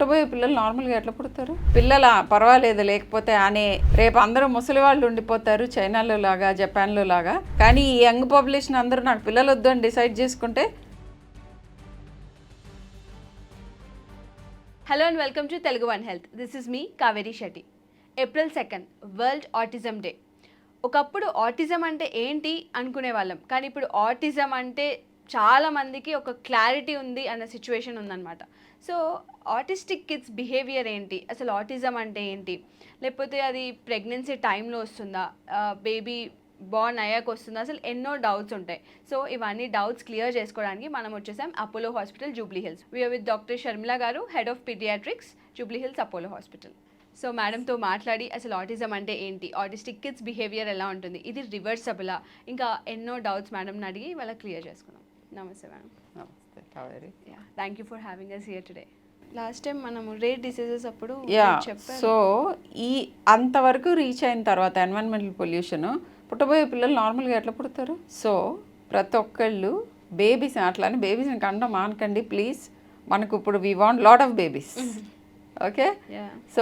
పుట్టబోయే పిల్లలు నార్మల్గా ఎట్లా పుడతారు? పిల్లల పర్వాలేదు లేకపోతే అనే రేపు అందరూ ముసలి వాళ్ళు ఉండిపోతారు చైనాలో లాగా జపాన్లో లాగా. కానీ ఈ యంగ్ పాపులేషన్ అందరూ నాకు పిల్లలు వద్దు అని డిసైడ్ చేసుకుంటే. Hello and welcome to Telugu one health. This is me Kaveri Shetty. April 2 world autism day. ఒకప్పుడు ఆటిజం అంటే ఏంటి అనుకునే వాళ్ళం, కానీ ఇప్పుడు ఆటిజం అంటే చాలామందికి ఒక క్లారిటీ ఉంది అన్న సిచ్యువేషన్ ఉందన్నమాట. సో ఆటిస్టిక్ కిడ్స్ బిహేవియర్ ఏంటి, అసలు ఆటిజం అంటే ఏంటి, లేకపోతే అది ప్రెగ్నెన్సీ టైంలో వస్తుందా, బేబీ బార్న్ అయ్యాక వస్తుందా, అసలు ఎన్నో డౌట్స్ ఉంటాయి. సో ఇవన్నీ డౌట్స్ క్లియర్ చేసుకోవడానికి మనం వచ్చేసాం Apollo hospital Jubilee Hills. We're with doctor Sharmila garu, head of paediatrics, Jubilee Hills Apollo hospital. So మేడంతో మాట్లాడి అసలు ఆటిజం అంటే ఏంటి, ఆటిస్టిక్ కిడ్స్ బిహేవియర్ ఎలా ఉంటుంది, ఇది రివర్సబులా, ఇంకా ఎన్నో డౌట్స్ మేడంని అడిగి వాళ్ళ క్లియర్ చేసుకున్నాం. నమస్తే మేడం. నమస్తే Kaveri. Thank you for having us here today. Last time మనము రేర్ డిసీజెస్ అప్పుడు చెప్పారు. సో ఈ అంతవరకు రీచ్ అయిన తర్వాత ఎన్విరాన్మెంటల్ పొల్యూషన్, పుట్టబోయే పిల్లలు నార్మల్గా ఎట్లా పుడతారు? సో ప్రతి ఒక్కళ్ళు బేబీస్ అట్లా అని బేబీస్ని కండం మానకండి ప్లీజ్. మనకు ఇప్పుడు we want lot of babies. Okay, so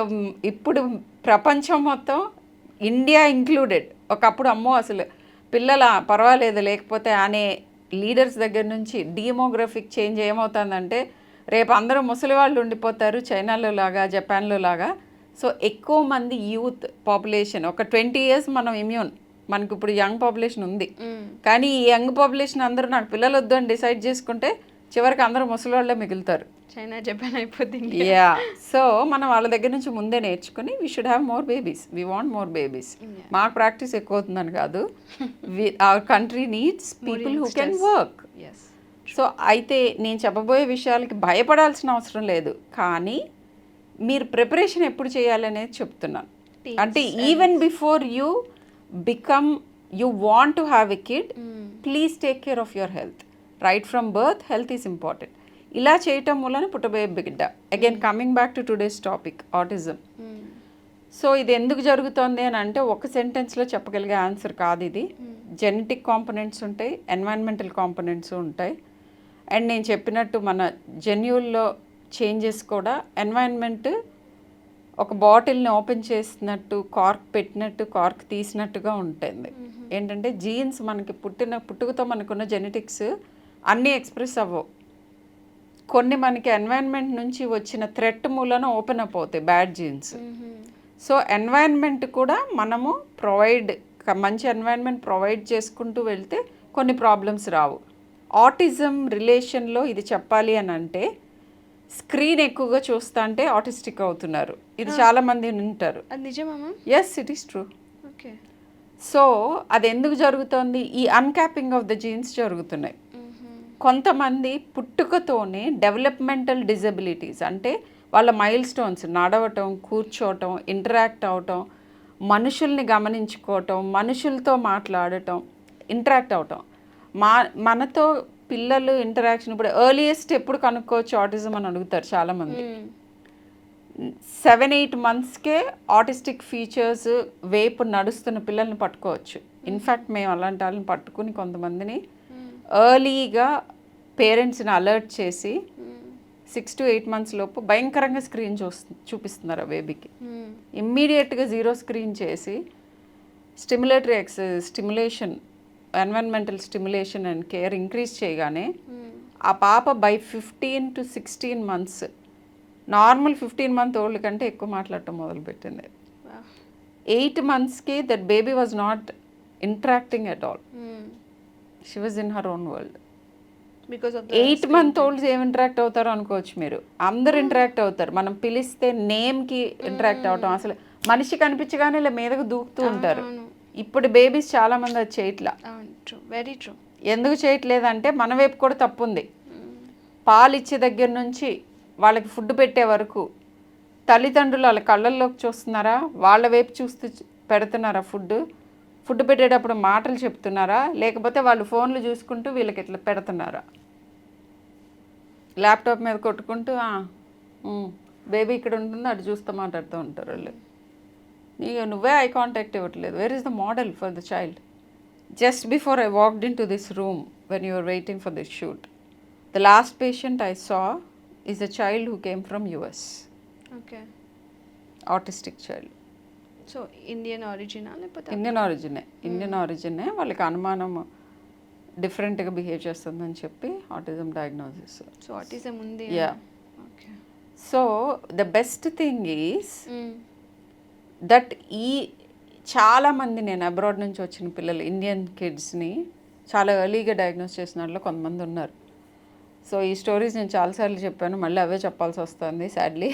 ఇప్పుడు ప్రపంచం మొత్తం, ఇండియా ఇంక్లూడెడ్, ఒకప్పుడు అమ్మో అసలు పిల్లల పర్వాలేదు లేకపోతే అనే లీడర్స్ దగ్గర నుంచి డెమోగ్రఫిక్ చేంజ్ ఏమవుతుందంటే రేపు అందరూ ముసలి వాళ్ళు ఉండిపోతారు చైనాలో లాగా జపాన్లో లాగా. సో ఎక్కువ మంది యూత్ పాపులేషన్, ఒక 20 years మనం ఇమ్యూన్, మనకి ఇప్పుడు యంగ్ పాపులేషన్ ఉంది. కానీ ఈ యంగ్ పాపులేషన్ అందరూ నాకు పిల్లలు వద్దు అని డిసైడ్ చేసుకుంటే చివరికి అందరూ ముసలి వాళ్ళే మిగులుతారు. చైనా జపాన్ అయిపోతుంది. సో మనం వాళ్ళ దగ్గర నుంచి ముందే నేర్చుకుని we should have more babies, we want more babies. మాకు ప్రాక్టీస్ ఎక్కువ అవుతుందని కాదు, our country needs people who can work. So అయితే నేను చెప్పబోయే విషయాలకి భయపడాల్సిన అవసరం లేదు, కానీ మీరు ప్రిపరేషన్ ఎప్పుడు చేయాలనేది చెప్తున్నాను. అంటే even before you become you want to have a kid, please take care of your health. Right from birth health is important. ఇలా చేయటం వలన పుట్టబోయే బిడ్డ. Again coming back to today's topic autism. So ఇది ఎందుకు జరుగుతుంది అని అంటే ఒక సెంటెన్స్లో చెప్పగలిగే ఆన్సర్ కాదు ఇది. జెనెటిక్ కాంపొనెంట్స్ ఉంటాయి, ఎన్వైరన్మెంటల్ కాంపొనెంట్స్ ఉంటాయి, అండ్ నేను చెప్పినట్టు మన జన్యువుల్లో చేంజెస్ కూడా. ఎన్వైరన్మెంట్ ఒక బాటిల్ని ఓపెన్ చేసినట్టు, కార్క్ పెట్టినట్టు, కార్క్ తీసినట్టుగా ఉంటుంది. ఏంటంటే జీన్స్ మనకి పుట్టుకతో మనకున్న జెనెటిక్స్ అన్నీ ఎక్స్ప్రెస్ అవ్వవు. కొన్ని మనకి ఎన్వైరన్మెంట్ నుంచి వచ్చిన థ్రెట్ మూలన ఓపెన్ అప్ అవుతాయి బ్యాడ్ జీన్స్. సో ఎన్వైరన్మెంట్ కూడా మనము మంచి ఎన్వైరన్మెంట్ ప్రొవైడ్ చేసుకుంటూ వెళ్తే కొన్ని ప్రాబ్లమ్స్ రావు. ఆటిజం రిలేషన్లో ఇది చెప్పాలి అని అంటే, స్క్రీన్ ఎక్కువగా చూస్తా అంటే ఆటిస్టిక్ అవుతున్నారు, ఇది చాలామంది ఉంటారు. Yes, it is true. So అది ఎందుకు జరుగుతుంది? ఈ అన్క్యాపింగ్ ఆఫ్ ద జీన్స్ జరుగుతున్నాయి. కొంతమంది పుట్టుకతోనే డెవలప్మెంటల్ డిజబిలిటీస్, అంటే వాళ్ళ మైల్ స్టోన్స్, నడవటం, కూర్చోవటం, ఇంటరాక్ట్ అవటం, మనుషుల్ని గమనించుకోవటం, మనుషులతో మాట్లాడటం, ఇంటరాక్ట్ అవటం, మనతో పిల్లలు ఇంటరాక్షన్. ఇప్పుడు ఎర్లియస్ట్ ఎప్పుడు కనుక్కోవచ్చు ఆటిజం అని అడుగుతారు చాలామంది. 7-8 monthsకే ఆటిస్టిక్ ఫీచర్స్ వైపు నడుస్తున్న పిల్లల్ని పట్టుకోవచ్చు. ఇన్ఫ్యాక్ట్ మేము అలాంటి వాళ్ళని పట్టుకుని కొంతమందిని ఎర్లీగా పేరెంట్స్ని అలర్ట్ చేసి 6 to 8 months లోపు భయంకరంగా స్క్రీన్ చూపిస్తున్నారు ఆ బేబీకి. ఇమ్మీడియట్గా 0 screen చేసి stimulatory stimulation, environmental stimulation and care increase చేయగానే ఆ పాప by 15 to 16 months, normal 15-month old కంటే ఎక్కువ మాట్లాడటం మొదలుపెట్టింది. 8 monthsకి that baby was not interacting at all. She was in her own world. 8 month olds ఏం ఇంటరాక్ట్ అవుతారో అనుకోవచ్చు మీరు. అందరు ఇంటరాక్ట్ అవుతారు. మనం పిలిస్తే నేమ్కి ఇంటరాక్ట్ అవటం, అసలు మనిషి కనిపించగానే ఇలా మీదకు దూకుతూ ఉంటారు. ఇప్పుడు బేబీస్ చాలామంది అది చేయట్లా. Very true. ఎందుకు చేయట్లేదంటే మన వైపు కూడా తప్పు ఉంది. పాలు ఇచ్చే దగ్గర నుంచి వాళ్ళకి ఫుడ్ పెట్టే వరకు తల్లిదండ్రులు వాళ్ళ కళ్ళల్లోకి చూస్తున్నారా, వాళ్ళ వైపు చూస్తూ పెడుతున్నారా ఫుడ్ పెట్టేటప్పుడు మాటలు చెప్తున్నారా, లేకపోతే వాళ్ళు ఫోన్లు చూసుకుంటూ వీళ్ళకి ఇట్లా పెడుతున్నారా, ల్యాప్టాప్ మీద కొట్టుకుంటూ బేబీ ఇక్కడ ఉంటుంది అటు చూస్తూ మాట్లాడుతూ ఉంటారు వాళ్ళు. నువ్వే ఐ కాంటాక్ట్ ఇవ్వట్లేదు. Where is the model for the child? Just before I walked into this room when you were waiting for this shoot, the last patient I saw is a child who came from US. Okay. Autistic child. So Indian ఆరిజినా లేకపోతే Indian ఆరిజినే. వాళ్ళకి అనుమానం డిఫరెంట్గా behave చేస్తుందని చెప్పి autism diagnosis. So autism ఉంది. Yeah. Okay. So the best thing is that చాలామంది నేను అబ్రాడ్ నుంచి వచ్చిన పిల్లలు ఇండియన్ కిడ్స్ని చాలా ఎర్లీగా డయాగ్నోస్ చేసిన వాళ్ళు కొంతమంది ఉన్నారు. సో ఈ స్టోరీస్ నేను చాలాసార్లు చెప్పాను, మళ్ళీ అవే చెప్పాల్సి వస్తుంది సాడ్లీ.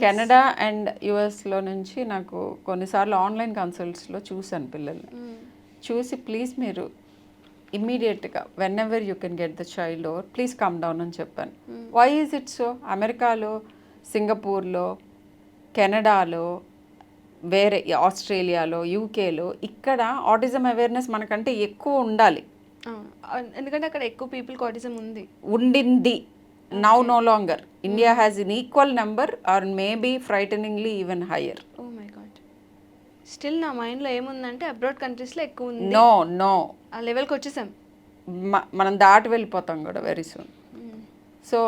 కెనడా అండ్ యుఎస్లో నుంచి నాకు కొన్నిసార్లు ఆన్లైన్ కన్సల్ట్స్లో చూశాను పిల్లల్ని. చూసి ప్లీజ్ మీరు ఇమ్మీడియట్గా whenever you can get the child over please come down అని చెప్పాను. Why is it so? అమెరికాలో, సింగపూర్లో, కెనడాలో, వేరే ఆస్ట్రేలియాలో, యూకేలో ఇక్కడ ఆటిజం అవేర్నెస్ మనకంటే ఎక్కువ ఉండాలి. ఎందుకంటే అక్కడ ఎక్కువ పీపుల్కి ఆటిజం ఉండింది. Now no longer. India has in equal number or maybe frighteningly even higher. Oh my God. Still నా మైండ్లో ఏముందంటే అబ్రాడ్ కంట్రీస్లో ఎక్కువ ఉంది. నో ఆ లెవెల్కి వచ్చేసాం. మనం దాటి వెళ్ళిపోతాం కూడా వెరీ సూన్. సో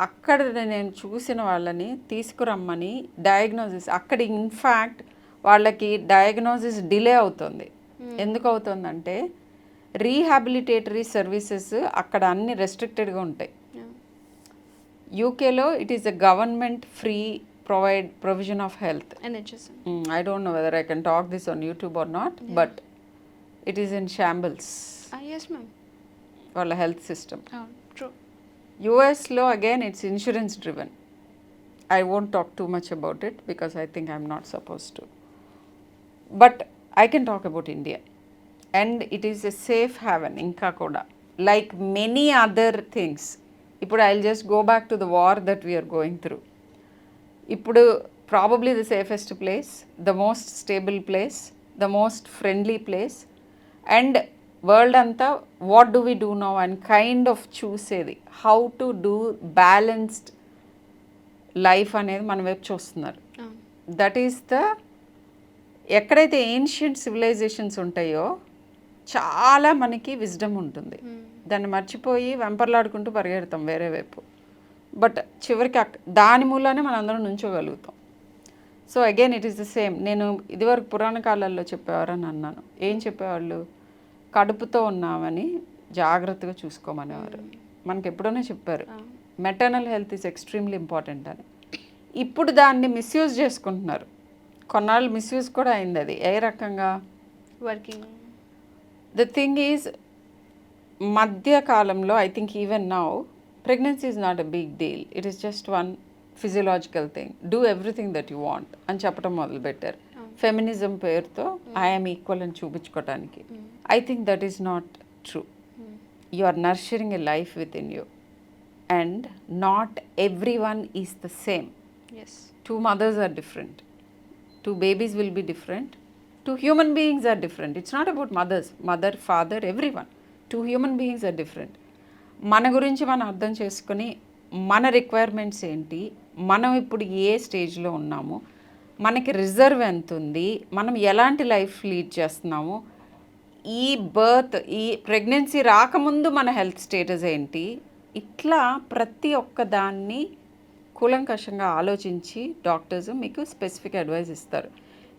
అక్కడ నేను చూసిన వాళ్ళని తీసుకురమ్మని డయాగ్నోసిస్ అక్కడ ఇన్ఫ్యాక్ట్ వాళ్ళకి డయాగ్నోసిస్ డిలే అవుతుంది. ఎందుకు అవుతుందంటే రీహాబిలిటేటరీ సర్వీసెస్ అక్కడ అన్ని రెస్ట్రిక్టెడ్గా ఉంటాయి. యూకేలో it is a government free provision of health. I don't know whether I can talk this on YouTube or not, but it is in shambles. Yes ma'am. వాళ్ళ health system. True. యుఎస్లో again it's insurance driven. I won't talk too much about it because I think I'm not supposed to. But I can talk about India. And it is a safe haven ఇంకా కూడా. Like many other things. ఇప్పుడు I'll just go back to the war that we are going through. ఇప్పుడు probably the safest place, the most stable place, the most friendly place and world అంతా what do we do now and kind of చూసేది how to do balanced life అనేది మన వైపు చూస్తున్నారు. That is the ఎక్కడైతే ancient civilisations ఉంటాయో చాలా మనకి విజ్డమ్ ఉంటుంది. దాన్ని మర్చిపోయి వెంపర్లాడుకుంటూ పరిగెడతాం వేరే వైపు. బట్ చివరికి దాని మూలానే మనం అందరం నుంచోగలుగుతాం. So again it is the same. నేను ఇదివరకు పురాణ కాలాల్లో చెప్పేవారని అన్నాను. ఏం చెప్పేవాళ్ళు? కడుపుతో ఉన్నామని జాగ్రత్తగా చూసుకోమనేవారు. మనకి ఎప్పుడైనా చెప్పారు maternal health is extremely important అని. ఇప్పుడు దాన్ని మిస్యూజ్ చేసుకుంటున్నారు. కొన్నాళ్ళు మిస్యూజ్ కూడా అయింది. అది ఏ రకంగా? వర్కింగ్. ద థింగ్ ఈజ్ మధ్యకాలంలో I think even now pregnancy is not a big deal. It is just one physiological thing. Do everything that you want అని చెప్పడం మొదలుపెట్టారు. ఫెమినిజం పేరుతో ఐఎమ్ ఈక్వల్ అని చూపించుకోవటానికి. I think that is not true. You are nurturing a life within you and not everyone is the same. Two mothers are different. Two babies will be different. Two human beings are different. It's not about mothers, mother, father, everyone. Two human beings are different. మన గురించి మనం అర్థం చేసుకుని మన requirements ఏంటి, మనం ఇప్పుడు ఏ స్టేజ్లో ఉన్నాము, మనకి రిజర్వ్ ఎంత ఉంది, మనం ఎలాంటి లైఫ్ లీడ్ చేస్తున్నాము, ఈ ఈ ప్రెగ్నెన్సీ రాకముందు మన హెల్త్ స్టేటస్ ఏంటి, ఇట్లా ప్రతి ఒక్క దాన్ని కూలంకషంగా ఆలోచించి డాక్టర్స్ మీకు స్పెసిఫిక్ అడ్వైస్ ఇస్తారు.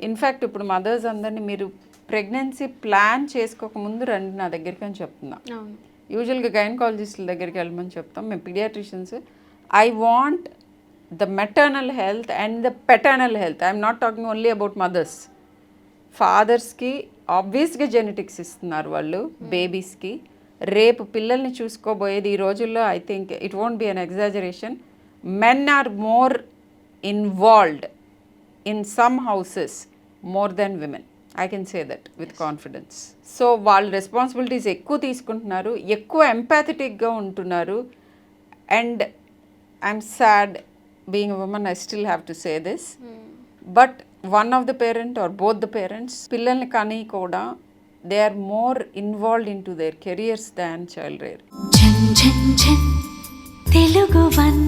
ఇన్ఫ్యాక్ట్ ఇప్పుడు మదర్స్ అందరినీ మీరు ప్రెగ్నెన్సీ ప్లాన్ చేసుకోకముందు రండి నా దగ్గరికి అని చెప్తున్నా. యూజువల్గా గైనకాలజిస్టుల దగ్గరికి వెళ్ళమని చెప్తాం మేము పీడియాట్రిషియన్స్. I want the maternal health and the paternal health. I'm not talking only about mothers. ఫాదర్స్కి ఆబ్వియస్గా జెనెటిక్స్ ఇస్తున్నారు వాళ్ళు బేబీస్కి. రేపు పిల్లల్ని చూసుకోబోయేది ఈ రోజుల్లో I think it won't be an exaggeration. Men are more involved in some houses more than women. I can say that with confidence. So వాళ్ళు రెస్పాన్సిబిలిటీస్ ఎక్కువ తీసుకుంటున్నారు, ఎక్కువ ఎంపాథెటిక్గా ఉంటున్నారు. And I'm sad being a woman, I still have to say this. But one of the parent or both the parents పిల్లల్ని కానీ కూడా they are more involved in to their careers than child rare. Telugu one